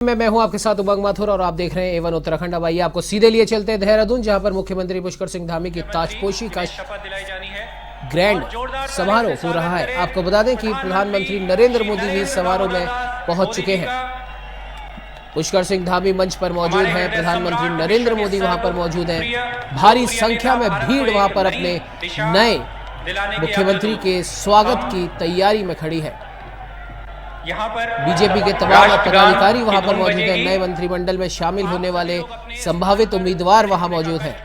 मैं हूं आपके साथ उमंग माथुर और आप देख रहे हैं एवन उत्तराखंड। अब आइए आपको सीधे लिए चलते हैं देहरादून, जहां पर मुख्यमंत्री पुष्कर सिंह धामी की ताजपोशी का ग्रैंड समारोह हो रहा है। आपको बता दें कि प्रधानमंत्री नरेंद्र मोदी भी इस समारोह में पहुंच चुके हैं। पुष्कर सिंह धामी मंच पर मौजूद हैं, प्रधानमंत्री नरेंद्र मोदी वहां पर मौजूद हैं। भारी संख्या में भीड़ वहां पर अपने नए मुख्यमंत्री के स्वागत की तैयारी में खड़ी है। बीजेपी के तमाम पदाधिकारी वहां पर मौजूद हैं। नए मंत्रिमंडल में शामिल होने वाले संभावित उम्मीदवार वहां मौजूद हैं।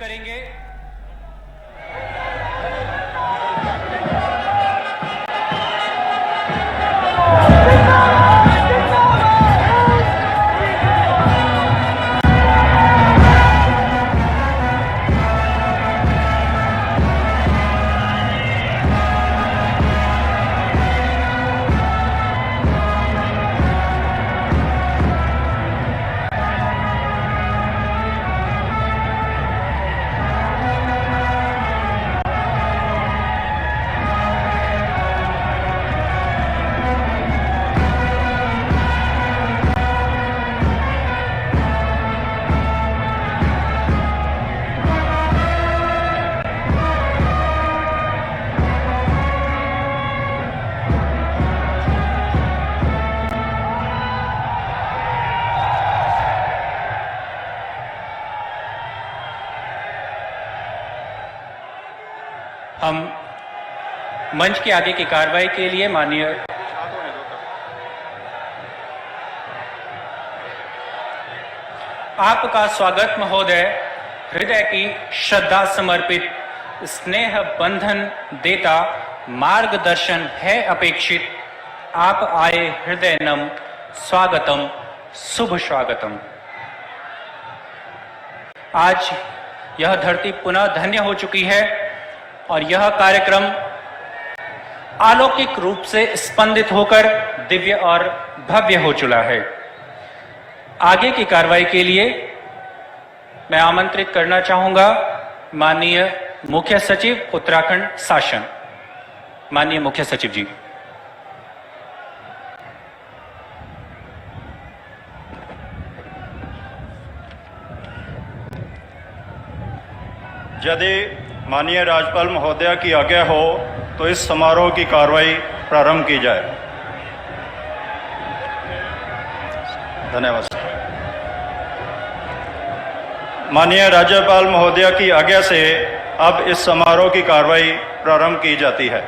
हम मंच के आगे की कार्रवाई के लिए माननीय आपका स्वागत महोदय। हृदय की श्रद्धा समर्पित, स्नेह बंधन देता, मार्गदर्शन है अपेक्षित। आप आए हृदय नम, स्वागतम, शुभ स्वागतम। आज यह धरती पुनः धन्य हो चुकी है और यह कार्यक्रम अलौकिक रूप से स्पंदित होकर दिव्य और भव्य हो चुका है। आगे की कार्रवाई के लिए मैं आमंत्रित करना चाहूंगा माननीय मुख्य सचिव उत्तराखंड शासन, माननीय मुख्य सचिव जी। यदि माननीय राज्यपाल महोदया की आज्ञा हो तो इस समारोह की कार्रवाई प्रारंभ की जाए। धन्यवाद। माननीय राज्यपाल महोदया की आज्ञा से अब इस समारोह की कार्रवाई प्रारंभ की जाती है।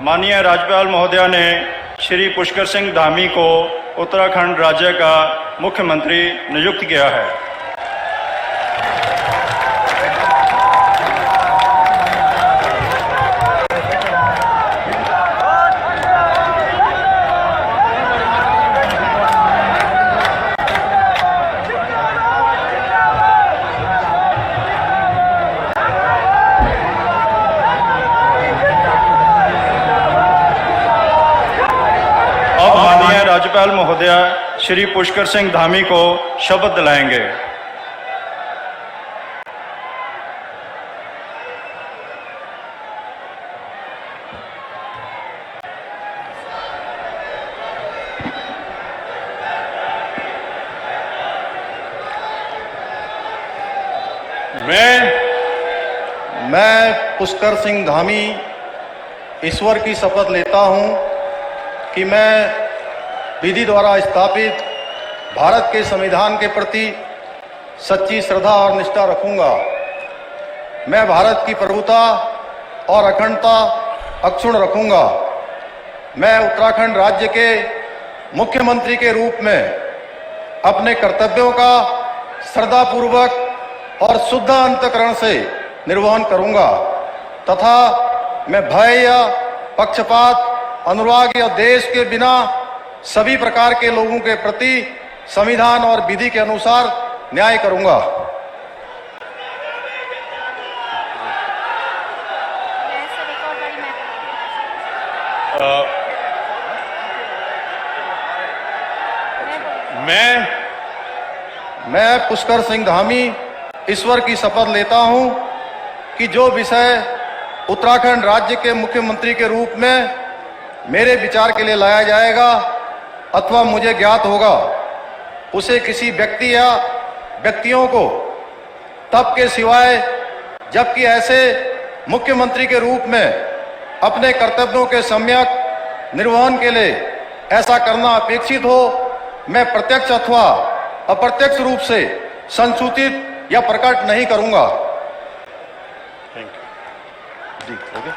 माननीय राज्यपाल महोदया ने श्री पुष्कर सिंह धामी को उत्तराखंड राज्य का मुख्यमंत्री नियुक्त किया है। राज्यपाल महोदया श्री पुष्कर सिंह धामी को शपथ दिलाएंगे। मैं पुष्कर सिंह धामी ईश्वर की शपथ लेता हूं कि मैं विधि द्वारा स्थापित भारत के संविधान के प्रति सच्ची श्रद्धा और निष्ठा रखूंगा। मैं भारत की प्रभुता और अखंडता अक्षुण्ण रखूंगा। मैं उत्तराखंड राज्य के मुख्यमंत्री के रूप में अपने कर्तव्यों का श्रद्धापूर्वक और शुद्ध अंतःकरण से निर्वहन करूंगा तथा मैं भय या पक्षपात, अनुराग या देश के बिना सभी प्रकार के लोगों के प्रति संविधान और विधि के अनुसार न्याय करूंगा। मैं पुष्कर सिंह धामी ईश्वर की शपथ लेता हूं कि जो विषय उत्तराखंड राज्य के मुख्यमंत्री के रूप में मेरे विचार के लिए लाया जाएगा अथवा मुझे ज्ञात होगा उसे किसी व्यक्ति या व्यक्तियों को तब के सिवाय जबकि ऐसे मुख्यमंत्री के रूप में अपने कर्तव्यों के सम्यक निर्वहन के लिए ऐसा करना अपेक्षित हो, मैं प्रत्यक्ष अथवा अप्रत्यक्ष रूप से संसूचित या प्रकट नहीं करूंगा। जी, हो गया।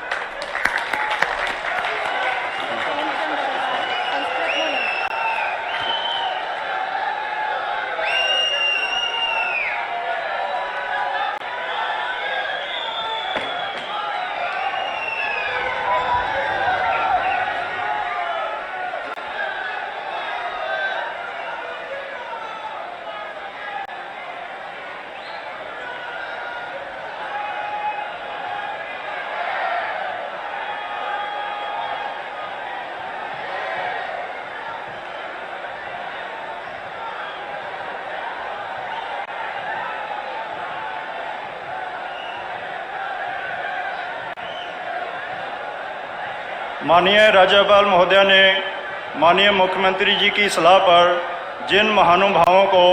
माननीय राज्यपाल महोदया ने माननीय मुख्यमंत्री जी की सलाह पर जिन महानुभावों को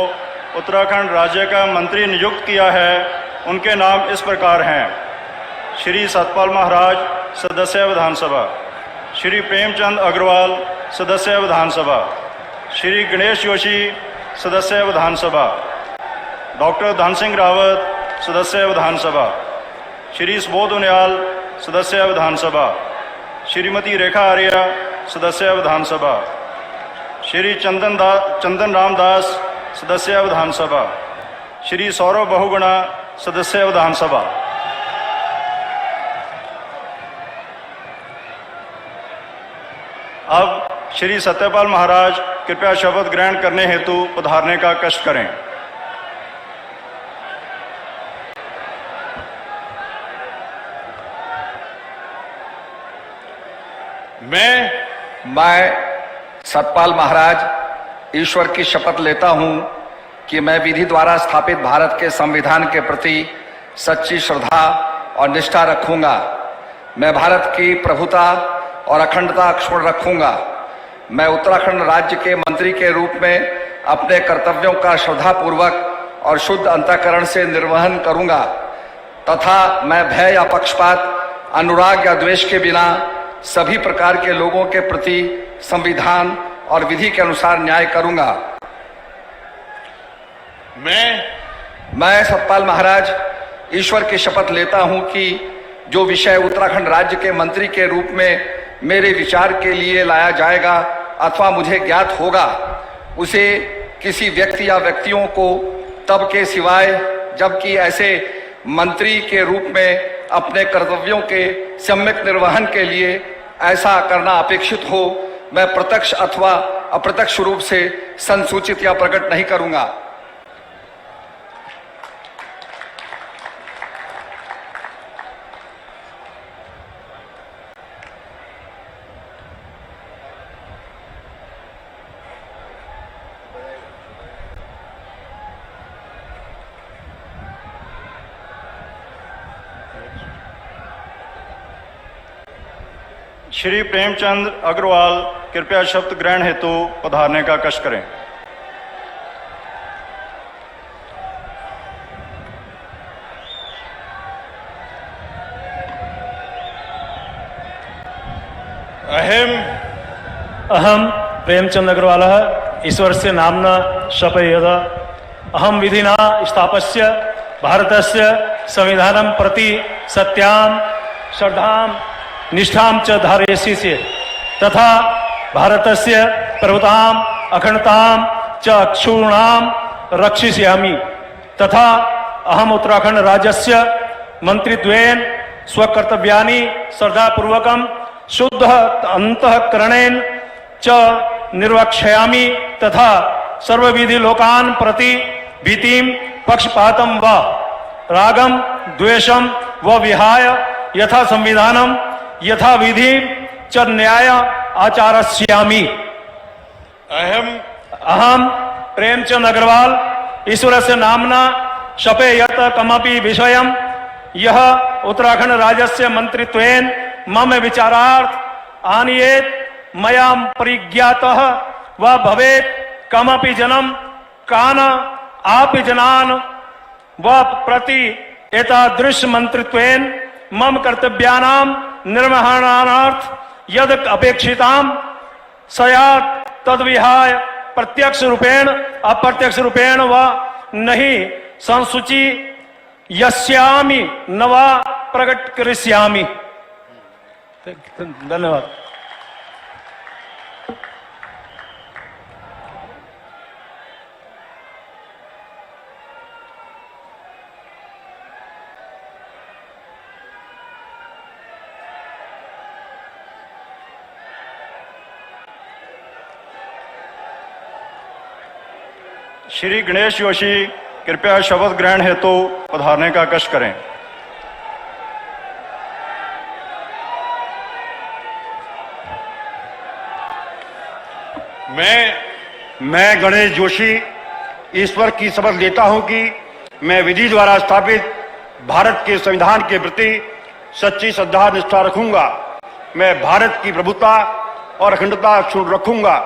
उत्तराखंड राज्य का मंत्री नियुक्त किया है उनके नाम इस प्रकार हैं। श्री सतपाल महाराज, सदस्य विधानसभा। श्री प्रेमचंद अग्रवाल, सदस्य विधानसभा। श्री गणेश जोशी, सदस्य विधानसभा। डॉक्टर धन सिंह रावत, सदस्य विधानसभा। श्री सुबोध उनियाल, सदस्य विधानसभा। श्रीमती रेखा आर्या, सदस्य विधानसभा। श्री चंदन रामदास, सदस्य विधानसभा। श्री सौरभ बहुगुणा, सदस्य विधानसभा। अब श्री सत्यपाल महाराज कृपया शपथ ग्रहण करने हेतु पधारने का कष्ट करें। मैं सतपाल महाराज ईश्वर की शपथ लेता हूं कि मैं विधि द्वारा स्थापित भारत के संविधान के प्रति सच्ची श्रद्धा और निष्ठा रखूंगा। मैं भारत की प्रभुता और अखंडता अक्षुण्ण रखूंगा। मैं उत्तराखंड राज्य के मंत्री के रूप में अपने कर्तव्यों का श्रद्धापूर्वक और शुद्ध अंतःकरण से निर्वहन करूंगा तथा मैं भय या पक्षपात, अनुराग या द्वेष के बिना सभी प्रकार के लोगों के प्रति संविधान और विधि के अनुसार न्याय करूंगा। मैं सतपाल महाराज ईश्वर की शपथ लेता हूं कि जो विषय उत्तराखंड राज्य के मंत्री के रूप में मेरे विचार के लिए लाया जाएगा अथवा मुझे ज्ञात होगा उसे किसी व्यक्ति या व्यक्तियों को तब के सिवाय जबकि ऐसे मंत्री के रूप में अपने कर्तव्यों के सम्यक निर्वहन के लिए ऐसा करना अपेक्षित हो, मैं प्रत्यक्ष अथवा अप्रत्यक्ष रूप से संसूचित या प्रकट नहीं करूंगा। श्री प्रेमचंद अग्रवाल कृपया शपथ ग्रहण हेतु पधारने का कष्ट करें। अहम प्रेमचंद अग्रवाल ईश्वरस्य नाम्ना शपयेद अहम विधिना स्थापस्य भारतस्य संविधानं प्रति सत्यां श्रद्धां निष्ठां च धारयिष्ये तथा भारतस्य प्रभुतां अखंडतां च अक्षुण्णां रक्षिष्यामि तथा अहम उत्तराखंड राज्यस्य मंत्रित्वेन स्वकर्तव्यानि श्रद्धापूर्वकं शुद्ध अंतःकरणेन च निर्वक्ष्यामि तथा सर्वविधि लोकान् प्रति भीतिं पक्षपातं व रागं द्वेषं व विहाय यथा संविधानं यथा विधि च न्याय आचरिष्यामि। अहम प्रेमचंद अग्रवाल ईश्वरस्य नाम्ना शपयत कमपि विषयं यह उत्तराखंड राज्यस्य मंत्रित्वेन मम विचारार्थ आनीयेत मया परिज्ञातः व भवेत् कमपि जन्म कान आपि जनान व प्रति एतादृश मंत्रित्वेन मम कर्तव्यानां निर्वहणार्थ यद अपेक्षितां सयात् तद्विहाय प्रत्यक्ष रूपेण अप्रत्यक्ष रूपेण व नहीं संसूची यस्यामि न वा प्रकट करिष्यामि। धन्यवाद। श्री गणेश जोशी कृपया शपथ ग्रहण हेतु पधारने का कष्ट करें। मैं गणेश जोशी ईश्वर की शपथ लेता हूं कि मैं विधि द्वारा स्थापित भारत के संविधान के प्रति सच्ची श्रद्धा निष्ठा रखूंगा। मैं भारत की प्रभुता और अखंडता अक्षुण्ण रखूंगा।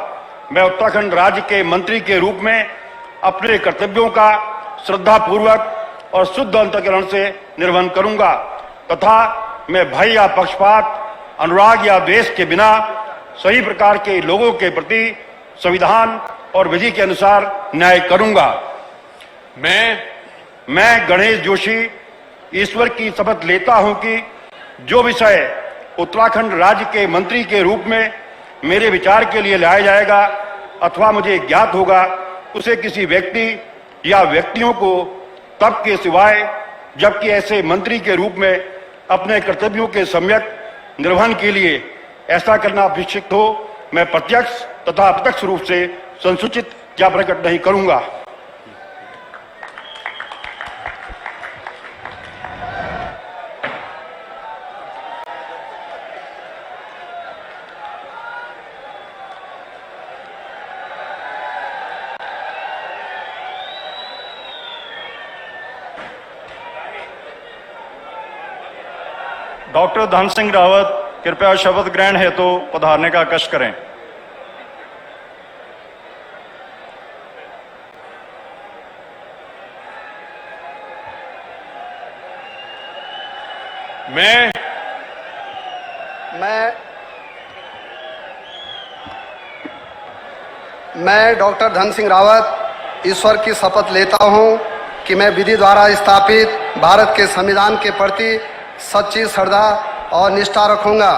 मैं उत्तराखंड राज्य के मंत्री के रूप में अपने कर्तव्यों का श्रद्धा पूर्वक और शुद्ध अंतःकरण से निर्वहन करूंगा तथा मैं भय या पक्षपात, अनुराग या द्वेष के बिना सही प्रकार के लोगों के प्रति संविधान और विधि के अनुसार न्याय करूंगा। मैं गणेश जोशी ईश्वर की शपथ लेता हूं कि जो विषय उत्तराखंड राज्य के मंत्री के रूप में मेरे विचार के लिए लाया जाएगा अथवा मुझे ज्ञात होगा उसे किसी व्यक्ति या व्यक्तियों को तब के सिवाय जबकि ऐसे मंत्री के रूप में अपने कर्तव्यों के सम्यक निर्वहन के लिए ऐसा करना अपेक्षित हो, मैं प्रत्यक्ष तथा अप्रत्यक्ष रूप से संसूचित या प्रकट नहीं करूंगा। डॉक्टर धन सिंह रावत कृपया शपथ ग्रहण हेतु पधारने का कष्ट करें। मैं डॉक्टर धन सिंह रावत ईश्वर की शपथ लेता हूं कि मैं विधि द्वारा स्थापित भारत के संविधान के प्रति सच्ची श्रद्धा और निष्ठा रखूंगा।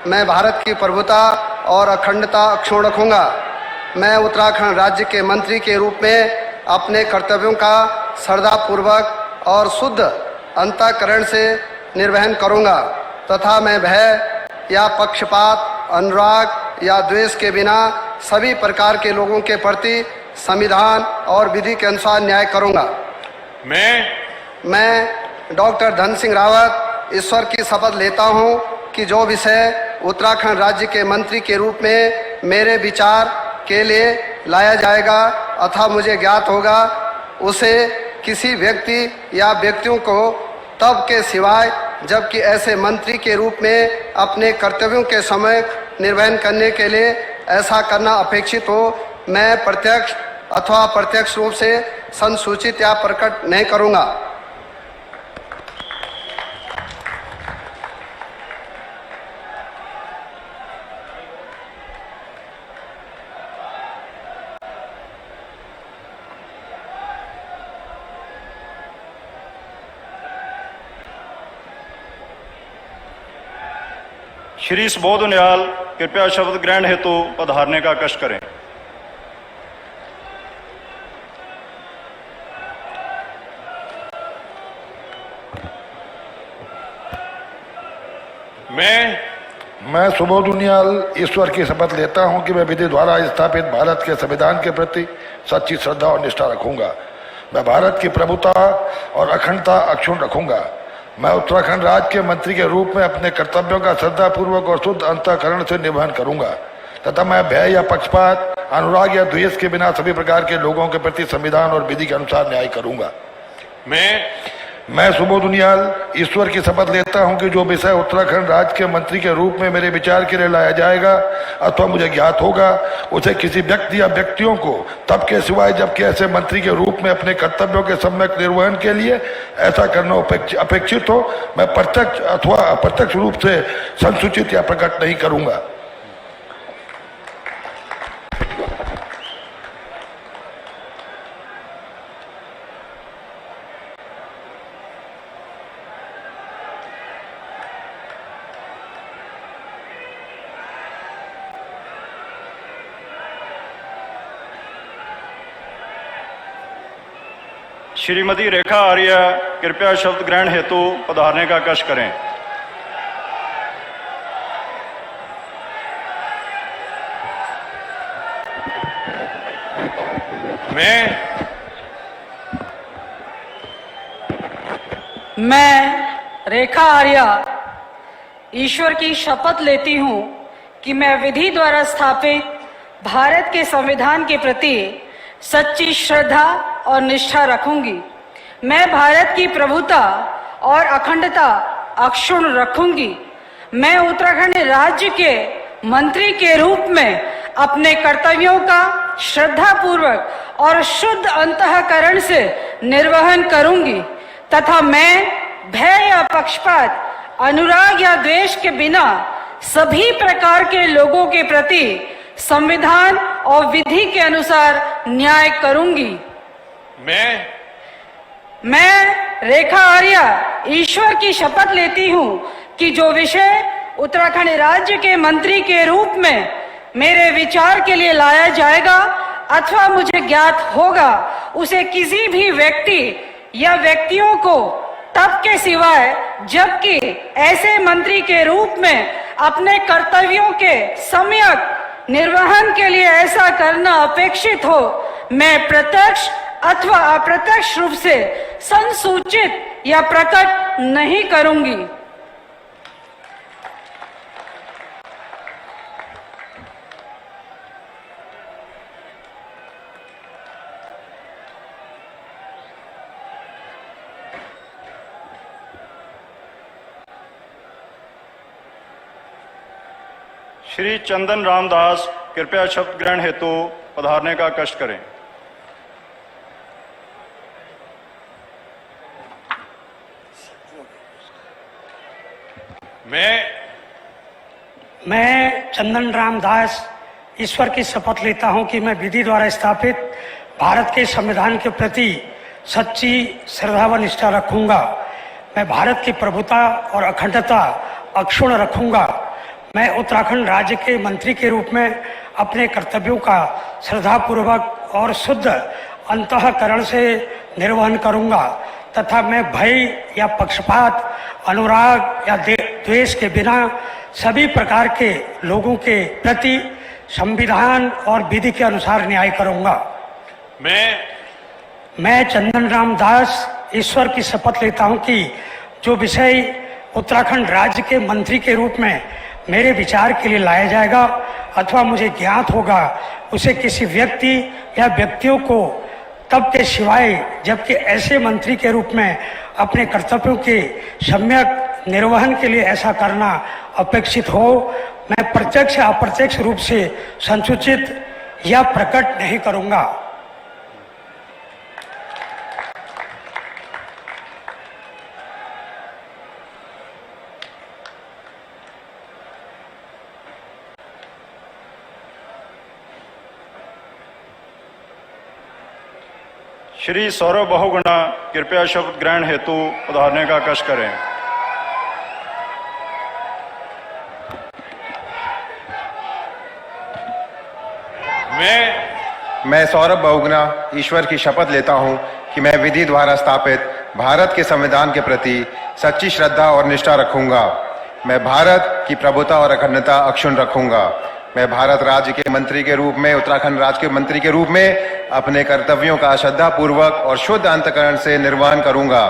मैं भारत की प्रभुता और अखंडता अक्षुण्ण रखूंगा। मैं उत्तराखंड राज्य के मंत्री के रूप में अपने कर्तव्यों का श्रद्धापूर्वक और शुद्ध अंतःकरण से निर्वहन करूंगा तथा मैं भय या पक्षपात, अनुराग या द्वेष के बिना सभी प्रकार के लोगों के प्रति संविधान और विधि के अनुसार न्याय करूंगा। मैं डॉक्टर धन सिंह रावत ईश्वर की शपथ लेता हूं कि जो विषय उत्तराखंड राज्य के मंत्री के रूप में मेरे विचार के लिए लाया जाएगा अथवा मुझे ज्ञात होगा उसे किसी व्यक्ति या व्यक्तियों को तब के सिवाय जबकि ऐसे मंत्री के रूप में अपने कर्तव्यों के समय निर्वहन करने के लिए ऐसा करना अपेक्षित हो, मैं प्रत्यक्ष अथवा अप्रत्यक्ष रूप से संसूचित या प्रकट नहीं करूंगा। श्री सुबोध निहाल कृपया शपथ ग्रहण हेतु पधारने का कष्ट करें। मैं सुबोध उनियाल ईश्वर की शपथ लेता हूं कि मैं विधि द्वारा स्थापित भारत के संविधान के प्रति सच्ची श्रद्धा और निष्ठा रखूंगा। मैं भारत की प्रभुता और अखंडता अक्षुण्ण रखूंगा। मैं उत्तराखंड राज्य के मंत्री के रूप में अपने कर्तव्यों का श्रद्धापूर्वक और शुद्ध अंतःकरण से निर्वहन करूंगा तथा मैं भय या पक्षपात, अनुराग या द्वेष के बिना सभी प्रकार के लोगों के प्रति संविधान और विधि के अनुसार न्याय करूंगा। मैं सुबोध उनियाल ईश्वर की शपथ लेता हूं कि जो विषय उत्तराखंड राज्य के मंत्री के रूप में मेरे विचार के लिए लाया जाएगा अथवा मुझे ज्ञात होगा, उसे किसी व्यक्ति या व्यक्तियों को तब के सिवाय जबकि ऐसे मंत्री के रूप में अपने कर्तव्यों के सम्यक निर्वहन के लिए ऐसा करना अपेक्षित हो, मैं प्रत्यक्ष अथवा अप्रत्यक्ष रूप से संसूचित या प्रकट नहीं करूंगा। श्रीमती रेखा आर्य कृपया शब्द ग्रहण हेतु पधारने का कष्ट करें। मैं रेखा आर्य ईश्वर की शपथ लेती हूँ कि मैं विधि द्वारा स्थापित भारत के संविधान के प्रति सच्ची श्रद्धा और निष्ठा रखूंगी। मैं भारत की प्रभुता और अखंडता अक्षुण्ण रखूंगी। मैं उत्तराखंड राज्य के मंत्री के रूप में अपने कर्तव्यों का श्रद्धापूर्वक और शुद्ध अंतःकरण से निर्वहन करूंगी तथा मैं भय या पक्षपात, अनुराग या द्वेष के बिना सभी प्रकार के लोगों के प्रति संविधान और विधि के अनुसार न्याय करूंगी। मैं रेखा आर्य ईश्वर की शपथ लेती हूँ कि जो विषय उत्तराखंड राज्य के मंत्री के रूप में मेरे विचार के लिए लाया जाएगा अथवा मुझे ज्ञात होगा, उसे किसी भी व्यक्ति या व्यक्तियों को तब के सिवाय जबकि ऐसे मंत्री के रूप में अपने कर्तव्यों के सम्यक निर्वहन के लिए ऐसा करना अपेक्षित हो, मैं प्रत्यक्ष अथवा अप्रत्यक्ष रूप से संसूचित या प्रकट नहीं करूंगी। श्री चंदन रामदास कृपया शब्द ग्रहण हेतु पधारने का कष्ट करें। मैं चंदन रामदास ईश्वर की शपथ लेता हूं कि मैं विधि द्वारा स्थापित भारत के संविधान के प्रति सच्ची श्रद्धा व निष्ठा रखूंगा। मैं भारत की प्रभुता और अखंडता अक्षुण्ण रखूंगा। मैं उत्तराखंड राज्य के मंत्री के रूप में अपने कर्तव्यों का श्रद्धापूर्वक और शुद्ध अंतःकरण से निर्वहन करूंगा तथा मैं भय या पक्षपात, अनुराग या द्वेष के बिना सभी प्रकार के लोगों के प्रति संविधान और विधि के अनुसार न्याय करूंगा। मैं चंदन रामदास ईश्वर की शपथ लेता हूं कि जो विषय उत्तराखंड राज्य के मंत्री के रूप में मेरे विचार के लिए लाया जाएगा अथवा मुझे ज्ञात होगा, उसे किसी व्यक्ति या व्यक्तियों को तब के सिवाय जबकि ऐसे मंत्री के रूप में अपने कर्तव्यों के सम्यक निर्वहन के लिए ऐसा करना अपेक्षित हो, मैं प्रत्यक्ष या अप्रत्यक्ष रूप से संसूचित या प्रकट नहीं करूंगा। श्री सौरभ बहुगुणा कृपया शब्द ग्रहण हेतु उधारने का कष्ट करें। मैं सौरभ बहुगुणा ईश्वर की शपथ लेता हूं कि मैं विधि द्वारा स्थापित भारत के संविधान के प्रति सच्ची श्रद्धा और निष्ठा रखूंगा। मैं भारत की प्रभुता और अखंडता अक्षुण्ण रखूंगा। मैं भारत राज्य के मंत्री के रूप में, उत्तराखंड राज्य के मंत्री के रूप में अपने कर्तव्यों का श्रद्धा पूर्वक और शुद्ध अंतःकरण से निर्वहन करूंगा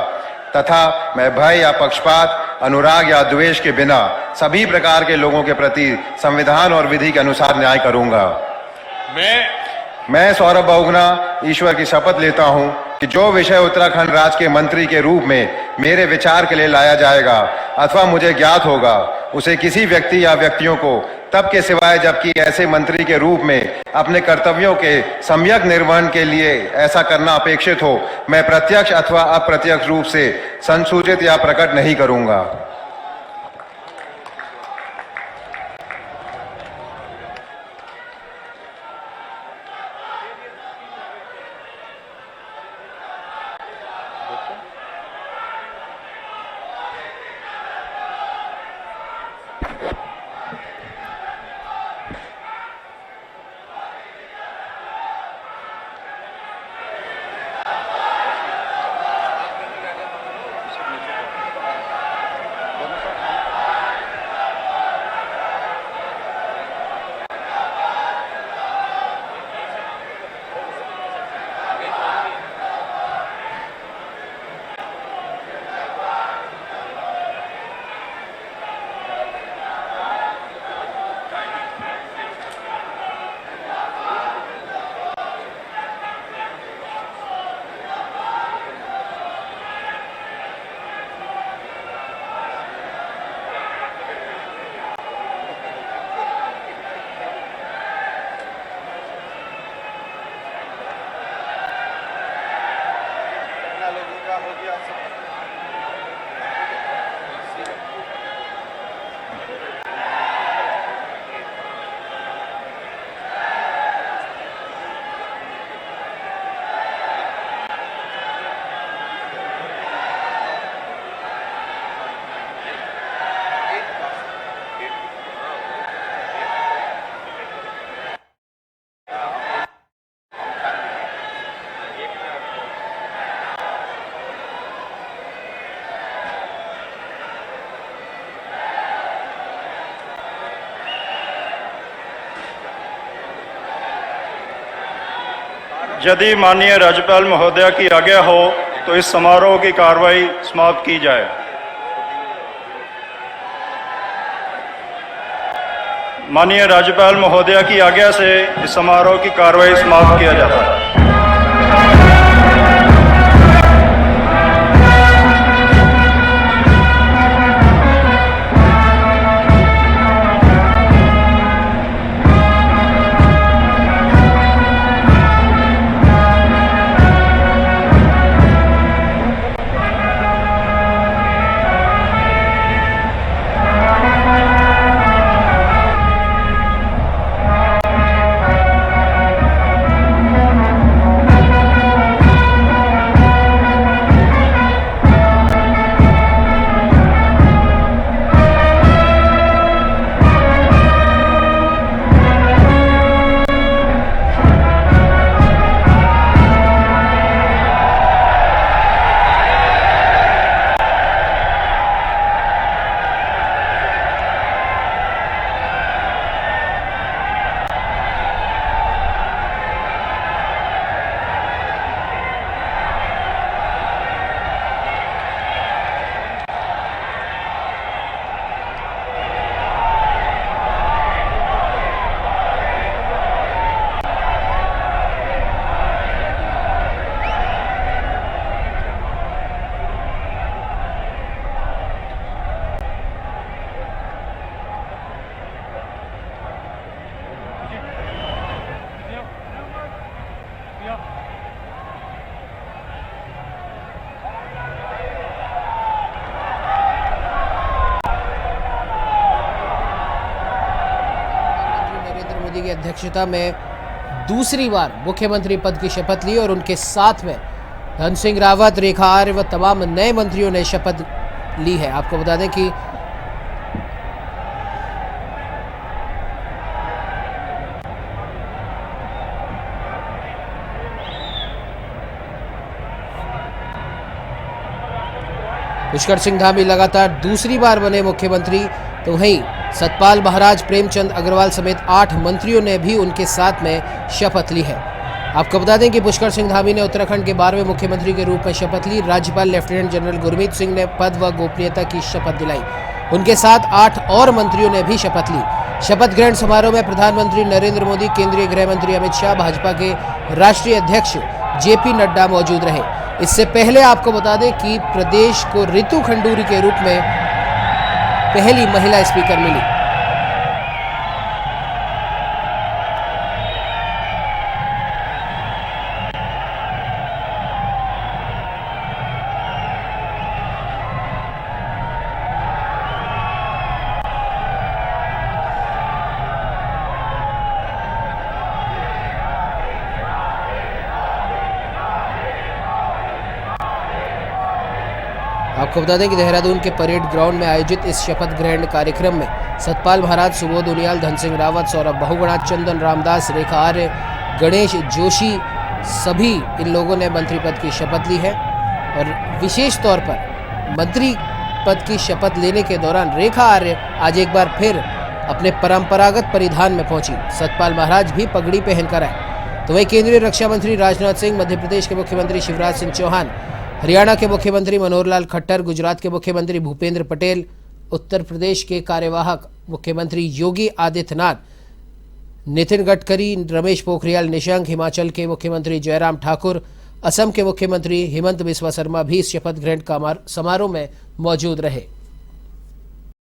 तथा मैं भय या पक्षपात, अनुराग या द्वेष के बिना सभी प्रकार के लोगों के प्रति संविधान और विधि के अनुसार न्याय करूंगा। मैं सौरभ बहुगुणा ईश्वर की शपथ लेता हूं कि जो विषय उत्तराखंड राज्य के मंत्री के रूप में मेरे विचार के लिए लाया जाएगा अथवा मुझे ज्ञात होगा, उसे किसी व्यक्ति या व्यक्तियों को तब के सिवाय जबकि ऐसे मंत्री के रूप में अपने कर्तव्यों के सम्यक निर्वहन के लिए ऐसा करना अपेक्षित हो, मैं प्रत्यक्ष अथवा अप्रत्यक्ष रूप से संसूचित या प्रकट नहीं करूंगा। यदि माननीय राज्यपाल महोदया की आज्ञा हो तो इस समारोह की कार्रवाई समाप्त की जाए। माननीय राज्यपाल महोदया की आज्ञा से इस समारोह की कार्रवाई समाप्त किया जाता है। की अध्यक्षता में दूसरी बार मुख्यमंत्री पद की शपथ ली और उनके साथ में धन सिंह रावत, रेखा आर्य व तमाम नए मंत्रियों ने शपथ ली है। आपको बता दें कि पुष्कर सिंह धामी लगातार दूसरी बार बने मुख्यमंत्री, तो वहीं सतपाल महाराज, प्रेमचंद अग्रवाल समेत 8 मंत्रियों ने भी उनके साथ में शपथ ली है। आपको बता दें कि पुष्कर सिंह धामी ने उत्तराखंड के 12वें मुख्यमंत्री के रूप में शपथ ली। राज्यपाल लेफ्टिनेंट जनरल गुरमीत सिंह ने पद व गोपनीयता की शपथ दिलाई। उनके साथ 8 और मंत्रियों ने भी शपथ ली। शपथ ग्रहण समारोह में प्रधानमंत्री नरेंद्र मोदी, केंद्रीय गृह मंत्री अमित शाह, भाजपा के राष्ट्रीय अध्यक्ष जेपी नड्डा मौजूद रहे। इससे पहले आपको बता दें कि प्रदेश को रितु खंडूरी के रूप में पहली महिला स्पीकर मिली। आपको बता दें कि देहरादून के परेड ग्राउंड में आयोजित इस शपथ ग्रहण कार्यक्रम में सतपाल महाराज, सुबोध उनियाल, धन सिंह रावत, सौरभ बहुगुणा, चंदन रामदास, रेखा आर्य, गणेश जोशी सभी इन लोगों ने मंत्री पद की शपथ ली है। और विशेष तौर पर मंत्री पद की शपथ लेने के दौरान रेखा आर्य आज एक बार फिर अपने परंपरागत परिधान में पहुंची। सतपाल महाराज भी पगड़ी पहनकर आए। तो वही केंद्रीय रक्षा मंत्री राजनाथ सिंह, मध्य प्रदेश के मुख्यमंत्री शिवराज सिंह चौहान, हरियाणा के मुख्यमंत्री मनोहर लाल खट्टर, गुजरात के मुख्यमंत्री भूपेंद्र पटेल, उत्तर प्रदेश के कार्यवाहक मुख्यमंत्री योगी आदित्यनाथ, नितिन गडकरी, रमेश पोखरियाल निशंक, हिमाचल के मुख्यमंत्री जयराम ठाकुर, असम के मुख्यमंत्री हिमंत बिस्वा शर्मा भी इस शपथ ग्रहण समारोह में मौजूद रहे।